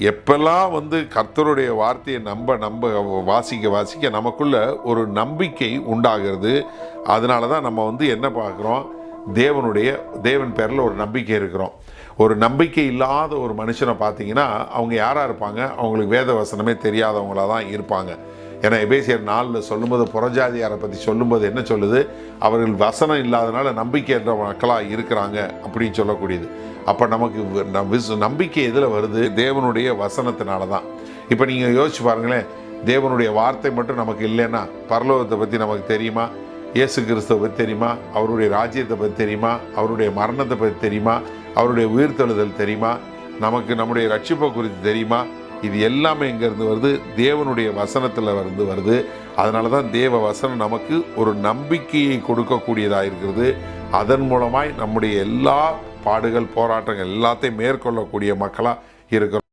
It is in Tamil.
எப்பெல்லாம் கர்த்தருடைய வார்த்தையை நம்ப வாசிக்க நமக்குள்ள ஒரு நம்பிக்கை உண்டாகிறது. அதனால தான் நம்ம என்ன பார்க்குறோம், தேவன் பேரில் ஒரு நம்பிக்கை இருக்கிறோம். ஒரு நம்பிக்கை இல்லாத ஒரு மனுஷனை பார்த்தீங்கன்னா அவங்க யாராக இருப்பாங்க, அவங்களுக்கு வேத வசனமே தெரியாதவங்களாக தான் இருப்பாங்க. ஏன்னா எபேசியர் 4 சொல்லும்போது புறஜாதியாரை பற்றி சொல்லும்போது என்ன சொல்லுது, அவர்கள் வசனம் இல்லாதனால நம்பிக்கையற்ற மக்களாக இருக்கிறாங்க அப்படின்னு சொல்லக்கூடியது. அப்போ நமக்கு நம்பிக்கை எதில் வருது, தேவனுடைய வசனத்தினால தான். இப்போ நீங்கள் யோசிச்சு பாருங்களேன், தேவனுடைய வார்த்தை மட்டும் நமக்கு இல்லைன்னா பரலோகத்தை பற்றி நமக்கு தெரியுமா, இயேசு கிறிஸ்துவை பற்றி தெரியுமா, அவருடைய ராஜ்யத்தை பற்றி தெரியுமா, அவருடைய மரணத்தை பற்றி தெரியுமா, அவருடைய உயிர்த்தெழுதல் தெரியுமா, நமக்கு நம்முடைய ரட்சிப்பை குறித்து தெரியுமா? இது எல்லாமே எங்கேருந்து வருது, தேவனுடைய வசனத்தில் வருது. அதனால தான் தேவ வசனம் நமக்கு ஒரு நம்பிக்கையை கொடுக்கக்கூடியதாக இருக்கிறது. அதன் மூலமாய் நம்முடைய எல்லா பாடுகள் போராட்டங்கள் எல்லாத்தையும் மேற்கொள்ளக்கூடிய மக்களாக இருக்கிறோம்.